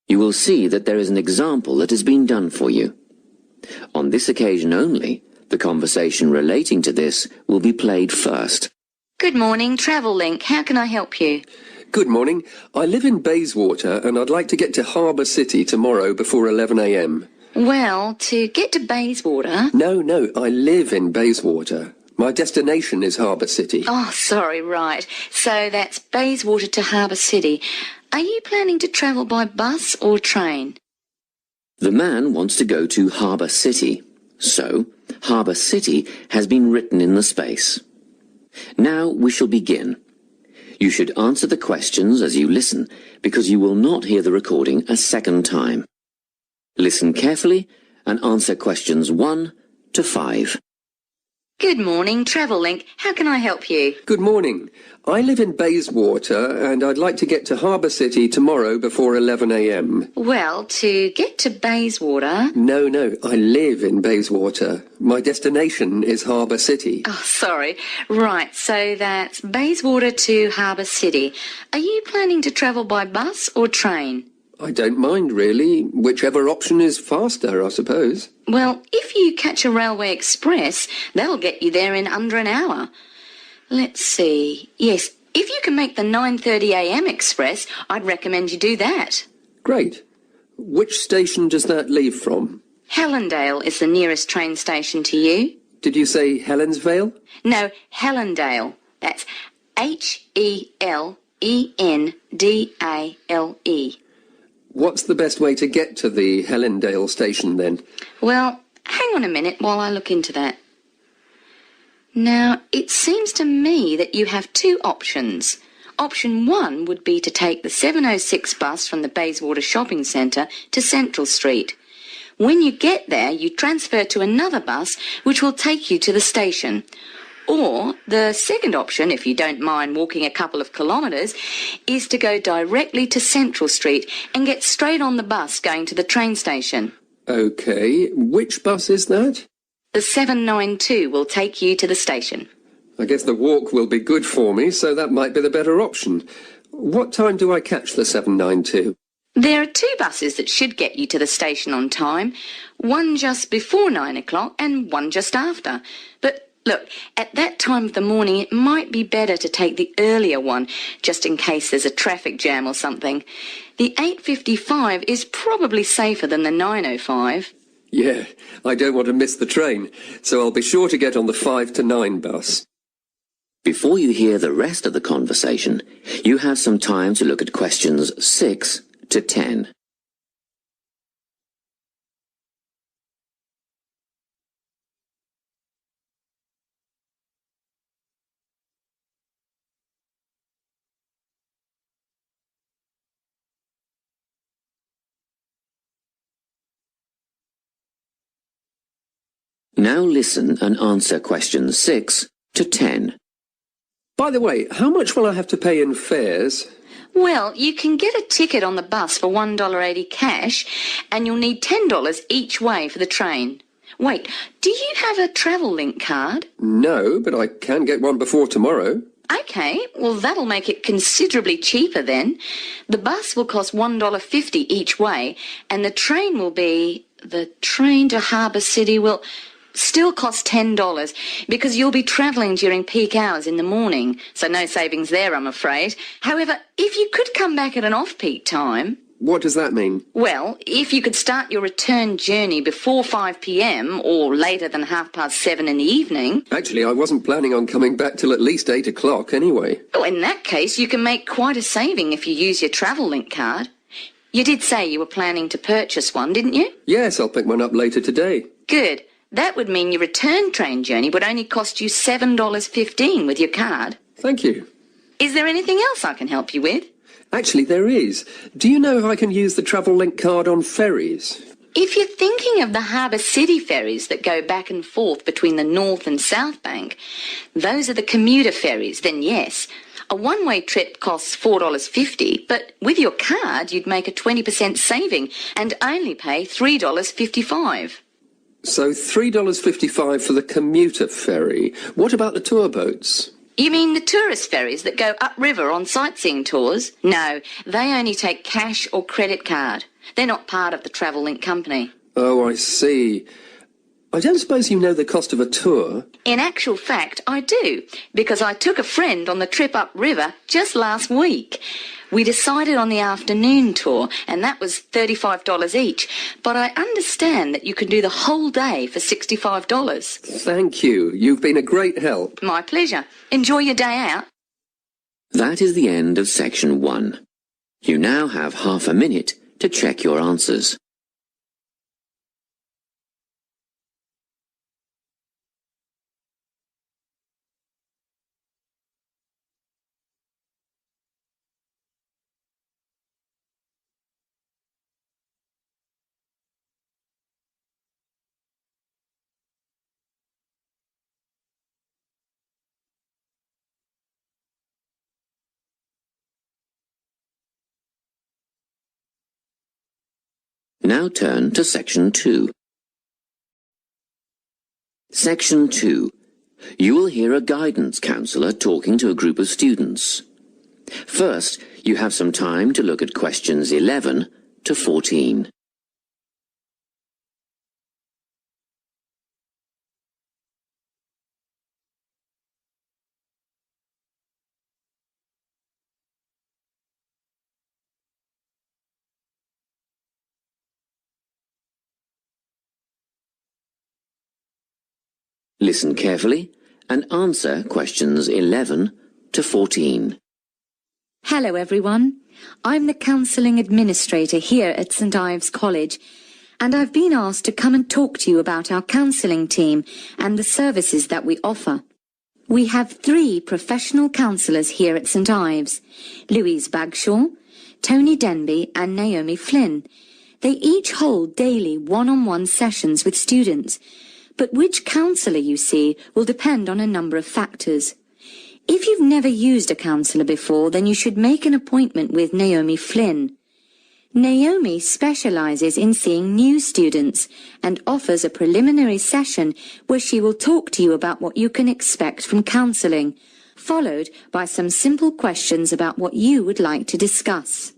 You will see that there is an example that has been done for you. On this occasion only, the conversation relating to this will be played first. Good morning, Travel Link. How can I help you? Good morning. I live in Bayswater and I'd like to get to Harbour City tomorrow before 11 a.m. Well, to get to Bayswater... No, I live in Bayswater. My destination is Harbour City. Oh, sorry, right. So that's Bayswater to Harbour City. Are you planning to travel by bus or train? The man wants to go to Harbour City, so Harbour City has been written in the space. Now we shall begin. You should answer the questions as you listen, because you will not hear the recording a second time. Listen carefully and answer questions 1 to 5. Good morning, Travel Link. How can I help you? Good morning. I live in Bayswater and I'd like to get to Harbour City tomorrow before 11 a.m. Well, to get to Bayswater... No, I live in Bayswater. My destination is Harbour City. Oh, sorry. Right, so that's Bayswater to Harbour City. Are you planning to travel by bus or train? I don't mind, really. Whichever option is faster, I suppose. Well, if you catch a railway express, that'll get you there in under an hour. Let's see. Yes, if you can make the 9:30 a.m. express, I'd recommend you do that. Great. Which station does that leave from? Helendale is the nearest train station to you. Did you say Helensvale? No, Helendale. That's Helendale. What's the best way to get to the Helendale station, then? Well, hang on a minute while I look into that. Now, it seems to me that you have two options. Option 1 would be to take the 7:06 bus from the Bayswater Shopping Centre to Central Street. When you get there, you transfer to another bus, which will take you to the station. Or the second option, if you don't mind walking a couple of kilometres, is to go directly to Central Street and get straight on the bus going to the train station. OK. Which bus is that? The 792 will take you to the station. I guess the walk will be good for me, so that might be the better option. What time do I catch the 792? There are two buses that should get you to the station on time. One just before 9 o'clock and one just after. But look, at that time of the morning, it might be better to take the earlier one, just in case there's a traffic jam or something. The 8:55 is probably safer than the 9:05. Yeah, I don't want to miss the train, so I'll be sure to get on the 5 to 9 bus. Before you hear the rest of the conversation, you have some time to look at questions 6 to 10. Now listen and answer questions 6 to 10. By the way, how much will I have to pay in fares? Well, you can get a ticket on the bus for $1.80 cash, and you'll need $10 each way for the train. Wait, do you have a Travel Link card? No, but I can get one before tomorrow. OK, well, that'll make it considerably cheaper then. The bus will cost $1.50 each way, and the train will be... The train to Harbour City will still cost $10 because you'll be travelling during peak hours in the morning, so no savings there, I'm afraid. However, if you could come back at an off-peak time... What does that mean? Well, if you could start your return journey before 5 p.m. or later than 7:30 in the evening... Actually, I wasn't planning on coming back till at least 8 o'clock anyway. Oh, in that case, you can make quite a saving if you use your Travel Link card. You did say you were planning to purchase one, didn't you? Yes, I'll pick one up later today. Good. That would mean your return train journey would only cost you $7.15 with your card. Thank you. Is there anything else I can help you with? Actually, there is. Do you know if I can use the Travel Link card on ferries? If you're thinking of the Harbour City ferries that go back and forth between the North and South Bank, those are the commuter ferries, then yes. A one-way trip costs $4.50, but with your card you'd make a 20% saving and only pay $3.55. So $3.55 for the commuter ferry. What about the tour boats? You mean the tourist ferries that go upriver on sightseeing tours? No, they only take cash or credit card. They're not part of the Travel Link company. Oh, I see. I don't suppose you know the cost of a tour? In actual fact, I do, because I took a friend on the trip upriver just last week. We decided on the afternoon tour, and that was $35 each, but I understand that you can do the whole day for $65. Thank you. You've been a great help. My pleasure. Enjoy your day out. That is the end of section 1. You now have half a minute to check your answers. Now turn to section 2. Section 2. You will hear a guidance counsellor talking to a group of students. First, you have some time to look at questions 11 to 14. Listen carefully and answer questions 11 to 14. Hello everyone. I'm the Counselling Administrator here at St Ives College, and I've been asked to come and talk to you about our counselling team and the services that we offer. We have 3 professional counsellors here at St Ives: Louise Bagshaw, Tony Denby and Naomi Flynn. They each hold daily one-on-one sessions with students, but which counsellor you see will depend on a number of factors. If you've never used a counsellor before, then you should make an appointment with Naomi Flynn. Naomi specialises in seeing new students and offers a preliminary session where she will talk to you about what you can expect from counselling, followed by some simple questions about what you would like to discuss.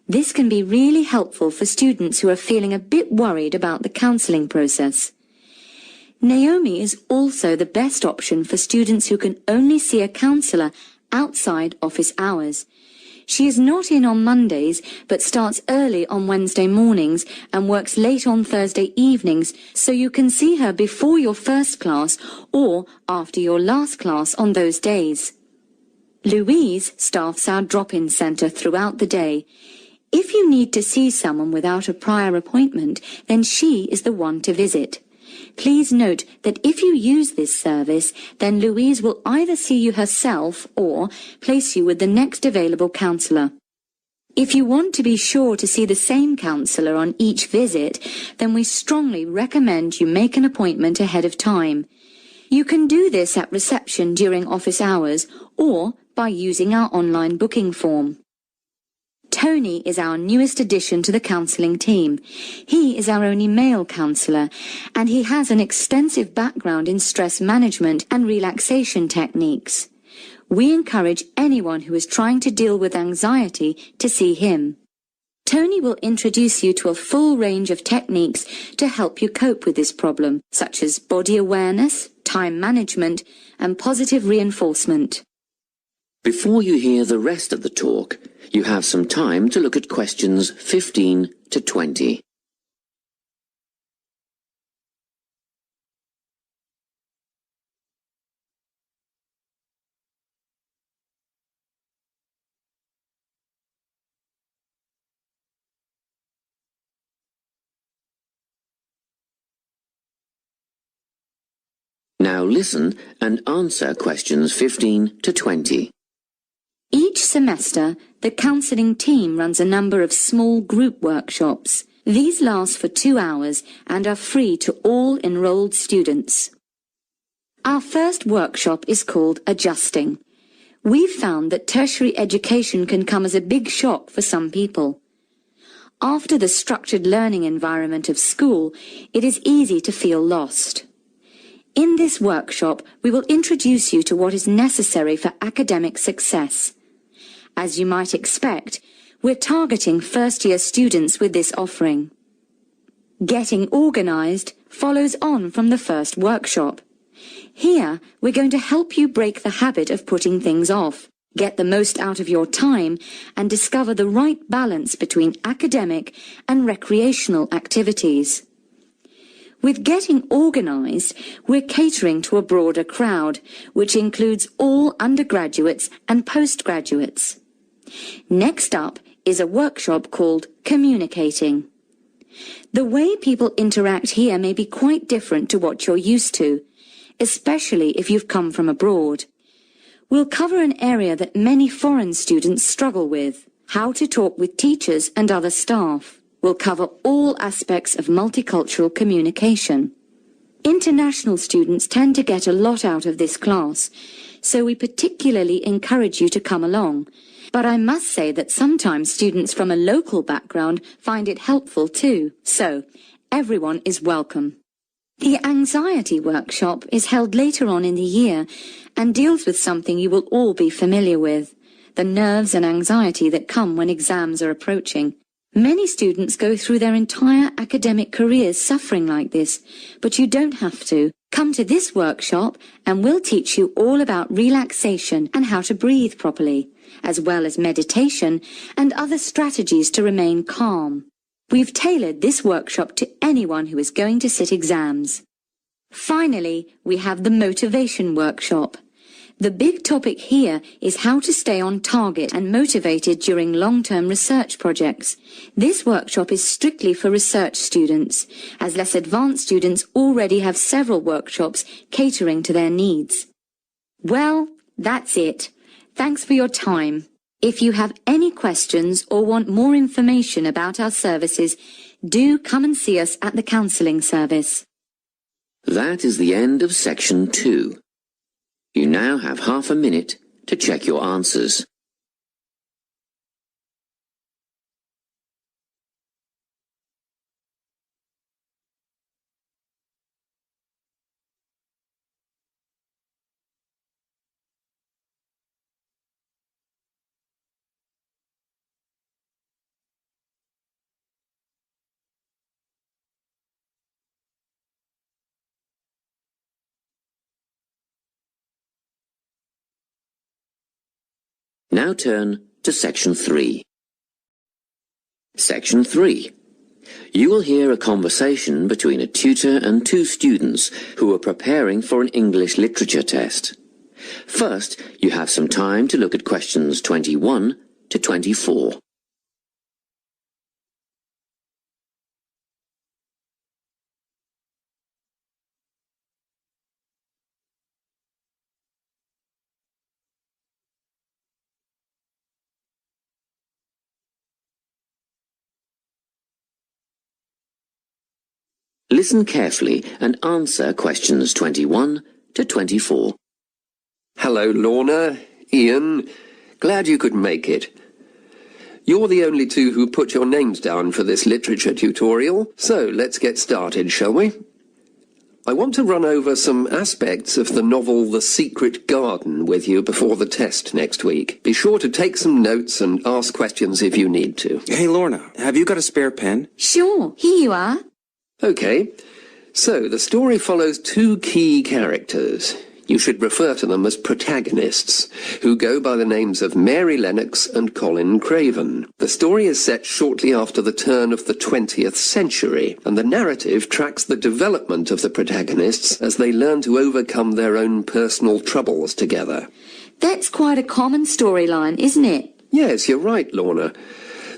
This can be really helpful for students who are feeling a bit worried about the counselling process. Naomi is also the best option for students who can only see a counsellor outside office hours. She is not in on Mondays, but starts early on Wednesday mornings and works late on Thursday evenings, so you can see her before your first class or after your last class on those days. Louise staffs our drop-in centre throughout the day. If you need to see someone without a prior appointment, then she is the one to visit. Please note that if you use this service, then Louise will either see you herself or place you with the next available counsellor. If you want to be sure to see the same counsellor on each visit, then we strongly recommend you make an appointment ahead of time. You can do this at reception during office hours or by using our online booking form. Tony is our newest addition to the counselling team. He is our only male counsellor, and he has an extensive background in stress management and relaxation techniques. We encourage anyone who is trying to deal with anxiety to see him. Tony will introduce you to a full range of techniques to help you cope with this problem, such as body awareness, time management, and positive reinforcement. Before you hear the rest of the talk, you have some time to look at questions 15 to 20. Now listen and answer questions 15 to 20. Each semester, the counselling team runs a number of small group workshops. These last for 2 hours and are free to all enrolled students. Our first workshop is called Adjusting. We've found that tertiary education can come as a big shock for some people. After the structured learning environment of school, it is easy to feel lost. In this workshop, we will introduce you to what is necessary for academic success. As you might expect, We're targeting first-year students with this offering. Getting organised follows on from the first workshop. Here, we're going to help you break the habit of putting things off, get the most out of your time, and discover the right balance between academic and recreational activities. With Getting Organised, we're catering to a broader crowd, which includes all undergraduates and postgraduates. Next up is a workshop called Communicating. The way people interact here may be quite different to what you're used to, especially if you've come from abroad. We'll cover an area that many foreign students struggle with, how to talk with teachers and other staff. We'll cover all aspects of multicultural communication. International students tend to get a lot out of this class, so we particularly encourage you to come along. But I must say that sometimes students from a local background find it helpful too, so everyone is welcome. The anxiety workshop is held later on in the year and deals with something you will all be familiar with, the nerves and anxiety that come when exams are approaching. Many students go through their entire academic careers suffering like this, but you don't have to. Come to this workshop and we'll teach you all about relaxation and how to breathe properly, as well as meditation and other strategies to remain calm. We've tailored this workshop to anyone who is going to sit exams. Finally, we have the motivation workshop. The big topic here is how to stay on target and motivated during long-term research projects. This workshop is strictly for research students, as less advanced students already have several workshops catering to their needs. Well, that's it. Thanks for your time. If you have any questions or want more information about our services, do come and see us at the counselling service. That is the end of section 2. You now have half a minute to check your answers. Now turn to section 3. Section 3. You will hear a conversation between a tutor and two students who are preparing for an English literature test. First, you have some time to look at questions 21 to 24. Listen carefully and answer questions 21 to 24. Hello, Lorna, Ian. Glad you could make it. You're the only two who put your names down for this literature tutorial, so let's get started, shall we? I want to run over some aspects of the novel The Secret Garden with you before the test next week. Be sure to take some notes and ask questions if you need to. Hey, Lorna, have you got a spare pen? Sure, here you are. Okay, so the story follows two key characters. You should refer to them as protagonists, who go by the names of Mary Lennox and Colin Craven. The story is set shortly after the turn of the 20th century, and the narrative tracks the development of the protagonists as they learn to overcome their own personal troubles together. That's quite a common storyline, isn't it? Yes, you're right, Lorna.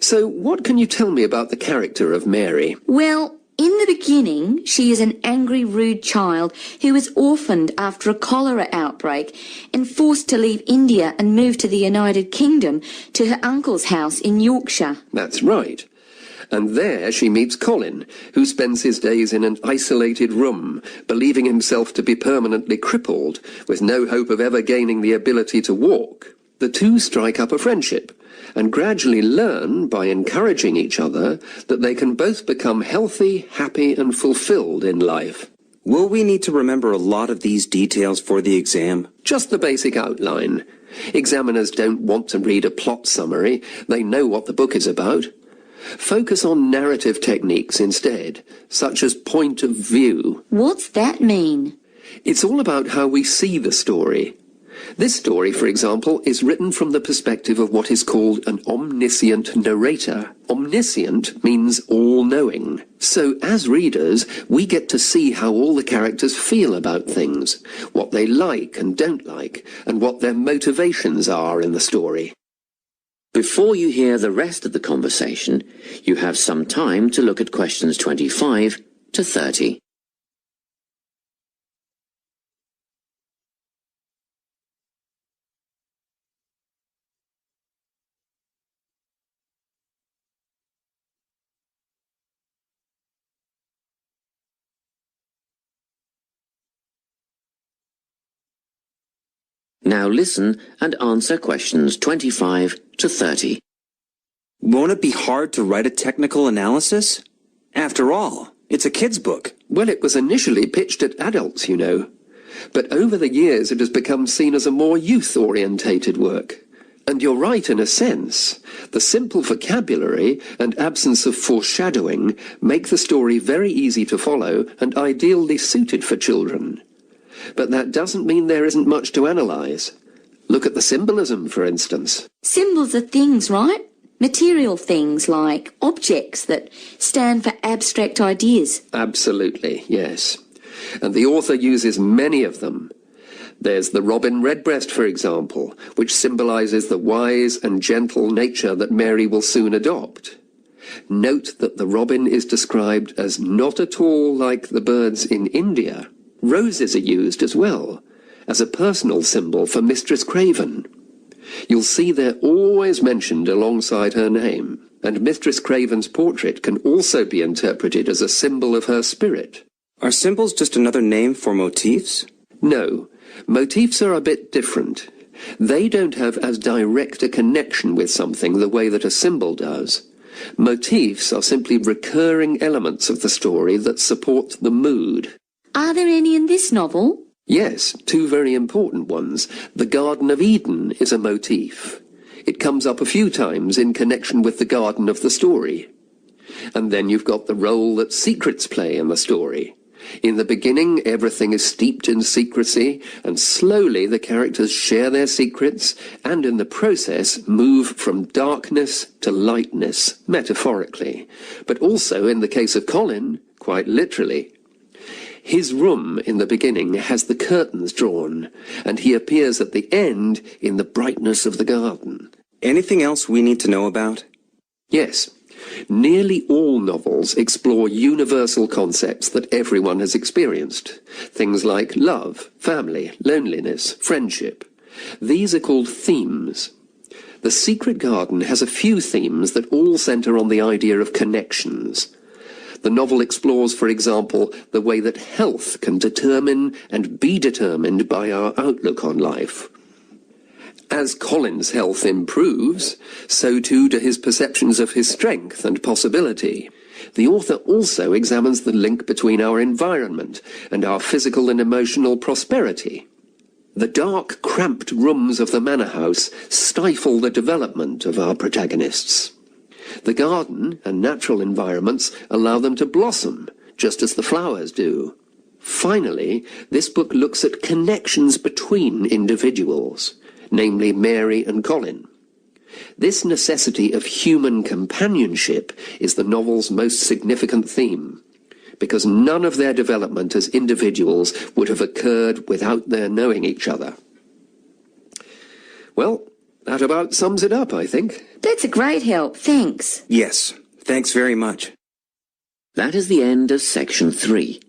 So what can you tell me about the character of Mary? Well, in the beginning, she is an angry, rude child who was orphaned after a cholera outbreak and forced to leave India and move to the United Kingdom to her uncle's house in Yorkshire. That's right. And there she meets Colin, who spends his days in an isolated room, believing himself to be permanently crippled, with no hope of ever gaining the ability to walk. The two strike up a friendship, and gradually learn, by encouraging each other, that they can both become healthy, happy and fulfilled in life. Will we need to remember a lot of these details for the exam? Just the basic outline. Examiners don't want to read a plot summary. They know what the book is about. Focus on narrative techniques instead, such as point of view. What's that mean? It's all about how we see the story. This story, for example, is written from the perspective of what is called an omniscient narrator. Omniscient means all-knowing. So, as readers, we get to see how all the characters feel about things, what they like and don't like, and what their motivations are in the story. Before you hear the rest of the conversation, you have some time to look at questions 25 to 30. Now listen and answer questions 25 to 30. Won't it be hard to write a technical analysis? After all, it's a kid's book. Well, it was initially pitched at adults, you know. But over the years it has become seen as a more youth-orientated work. And you're right in a sense. The simple vocabulary and absence of foreshadowing make the story very easy to follow and ideally suited for children. But that doesn't mean there isn't much to analyse. Look at the symbolism, for instance. Symbols are things, right? Material things like objects that stand for abstract ideas. Absolutely, yes. And the author uses many of them. There's the robin redbreast, for example, which symbolises the wise and gentle nature that Mary will soon adopt. Note that the robin is described as not at all like the birds in India. Roses are used as well, as a personal symbol for Mistress Craven. You'll see they're always mentioned alongside her name, and Mistress Craven's portrait can also be interpreted as a symbol of her spirit. Are symbols just another name for motifs? No, motifs are a bit different. They don't have as direct a connection with something the way that a symbol does. Motifs are simply recurring elements of the story that support the mood. Are there any in this novel? Yes, two very important ones. The Garden of Eden is a motif. It comes up a few times in connection with the garden of the story. And then you've got the role that secrets play in the story. In the beginning, everything is steeped in secrecy, and slowly the characters share their secrets, and in the process move from darkness to lightness, metaphorically, but also, in the case of Colin, quite literally. His room in the beginning has the curtains drawn, and he appears at the end in the brightness of the garden. Anything else we need to know about? Yes. Nearly all novels explore universal concepts that everyone has experienced. Things like love, family, loneliness, friendship. These are called themes. The Secret Garden has a few themes that all centre on the idea of connections. The novel explores, for example, the way that health can determine and be determined by our outlook on life. As Colin's health improves, so too do his perceptions of his strength and possibility. The author also examines the link between our environment and our physical and emotional prosperity. The dark, cramped rooms of the manor house stifle the development of our protagonists. The garden and natural environments allow them to blossom, just as the flowers do. Finally, this book looks at connections between individuals, namely Mary and Colin. This necessity of human companionship is the novel's most significant theme, because none of their development as individuals would have occurred without their knowing each other. Well, that about sums it up, I think. That's a great help, thanks. Yes, thanks very much. That is the end of section 3.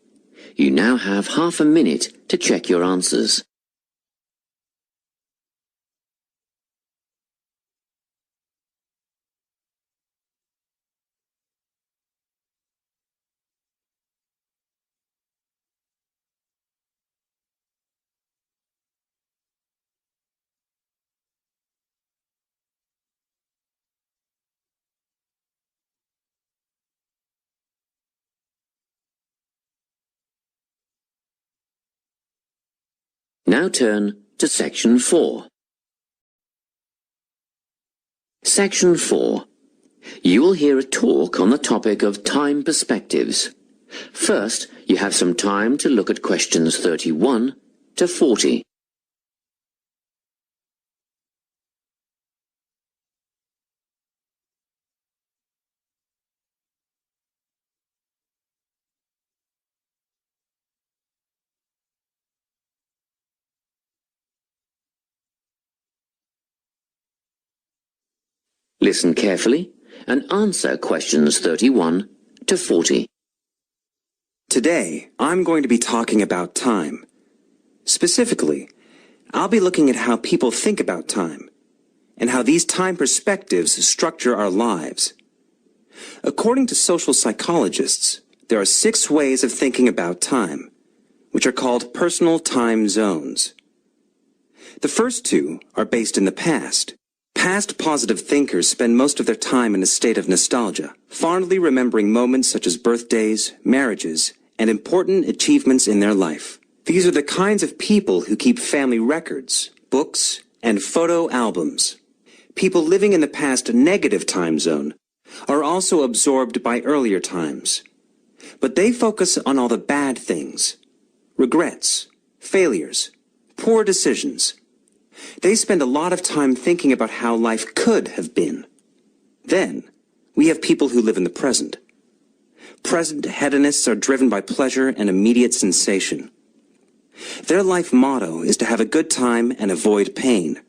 You now have half a minute to check your answers. Now turn to Section 4. Section 4. You will hear a talk on the topic of time perspectives. First, you have some time to look at questions 31 to 40. Listen carefully and answer questions 31 to 40. Today, I'm going to be talking about time. Specifically, I'll be looking at how people think about time and how these time perspectives structure our lives. According to social psychologists, there are 6 ways of thinking about time, which are called personal time zones. The first 2 are based in the past. Past positive thinkers spend most of their time in a state of nostalgia, fondly remembering moments such as birthdays, marriages, and important achievements in their life. These are the kinds of people who keep family records, books, and photo albums. People living in the past negative time zone are also absorbed by earlier times, but they focus on all the bad things, regrets, failures, poor decisions. They spend a lot of time thinking about how life could have been. Then, we have people who live in the present. Present hedonists are driven by pleasure and immediate sensation. Their life motto is to have a good time and avoid pain.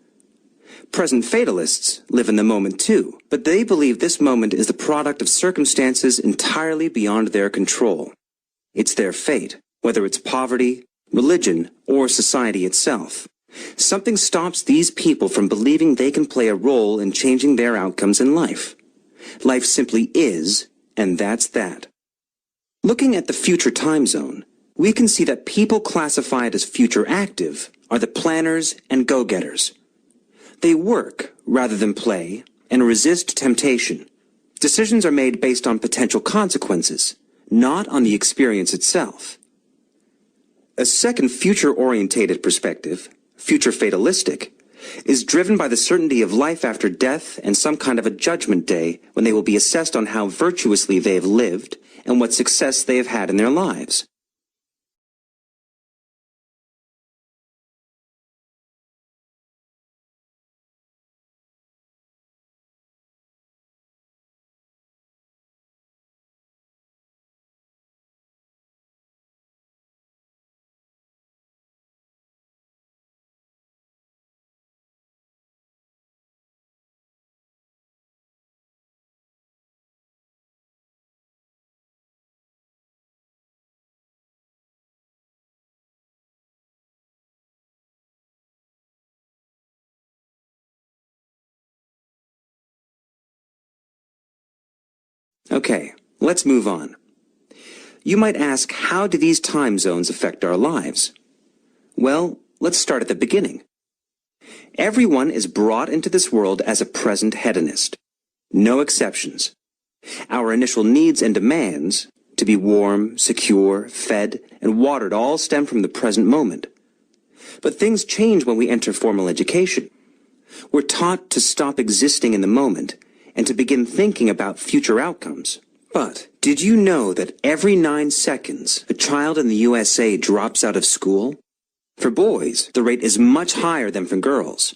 Present fatalists live in the moment too, but they believe this moment is the product of circumstances entirely beyond their control. It's their fate, whether it's poverty, religion, or society itself. Something stops these people from believing they can play a role in changing their outcomes in life. Life simply is, and that's that. Looking at the future time zone, we can see that people classified as future active are the planners and go-getters. They work rather than play and resist temptation. Decisions are made based on potential consequences, not on the experience itself. A second future-orientated perspective, future fatalistic, is driven by the certainty of life after death and some kind of a judgment day when they will be assessed on how virtuously they have lived and what success they have had in their lives. Okay, let's move on. You might ask, how do these time zones affect our lives? Well, let's start at the beginning. Everyone is brought into this world as a present hedonist. No exceptions. Our initial needs and demands, to be warm, secure, fed, and watered, all stem from the present moment. But things change when we enter formal education. We're taught to stop existing in the moment and to begin thinking about future outcomes. But did you know that every 9 seconds a child in the USA drops out of school? For boys, the rate is much higher than for girls.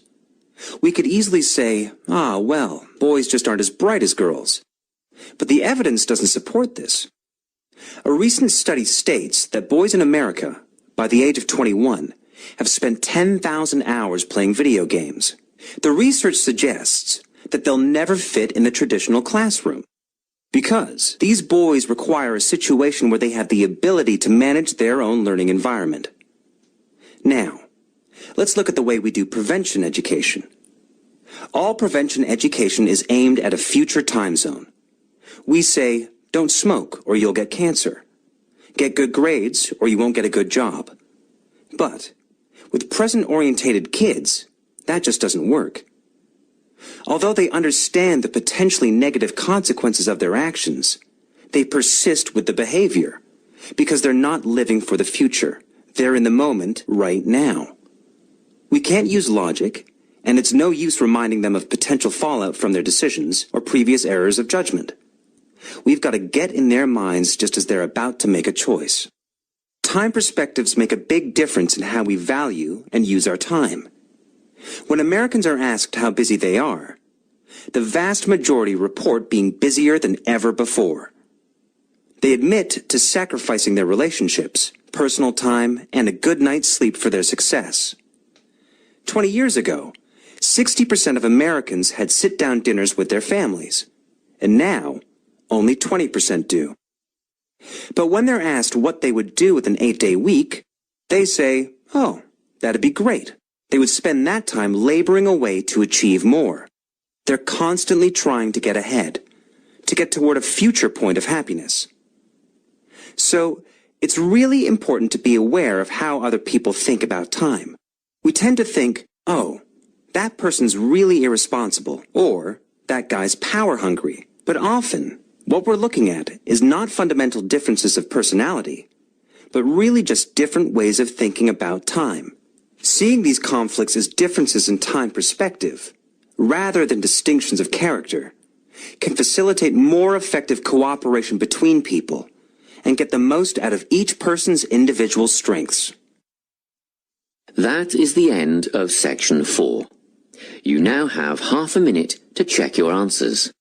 We could easily say, well, boys just aren't as bright as girls. But the evidence doesn't support this. A recent study states that boys in America, by the age of 21, have spent 10,000 hours playing video games. The research suggests that they'll never fit in the traditional classroom, because these boys require a situation where they have the ability to manage their own learning environment. Now, let's look at the way we do prevention education. All prevention education is aimed at a future time zone. We say, don't smoke or you'll get cancer. Get good grades or you won't get a good job. But with present-orientated kids, that just doesn't work. Although they understand the potentially negative consequences of their actions, they persist with the behavior because they're not living for the future. They're in the moment right now. We can't use logic, and it's no use reminding them of potential fallout from their decisions or previous errors of judgment. We've got to get in their minds just as they're about to make a choice. Time perspectives make a big difference in how we value and use our time. When Americans are asked how busy they are, the vast majority report being busier than ever before. They admit to sacrificing their relationships, personal time, and a good night's sleep for their success. 20 years ago, 60% of Americans had sit-down dinners with their families, and now only 20% do. But when they're asked what they would do with an 8-day week, they say, oh, that'd be great. They would spend that time laboring away to achieve more. They're constantly trying to get ahead, to get toward a future point of happiness. So, it's really important to be aware of how other people think about time. We tend to think, oh, that person's really irresponsible, or that guy's power hungry. But often, what we're looking at is not fundamental differences of personality, but really just different ways of thinking about time. Seeing these conflicts as differences in time perspective, rather than distinctions of character, can facilitate more effective cooperation between people and get the most out of each person's individual strengths. That is the end of section 4. You now have half a minute to check your answers.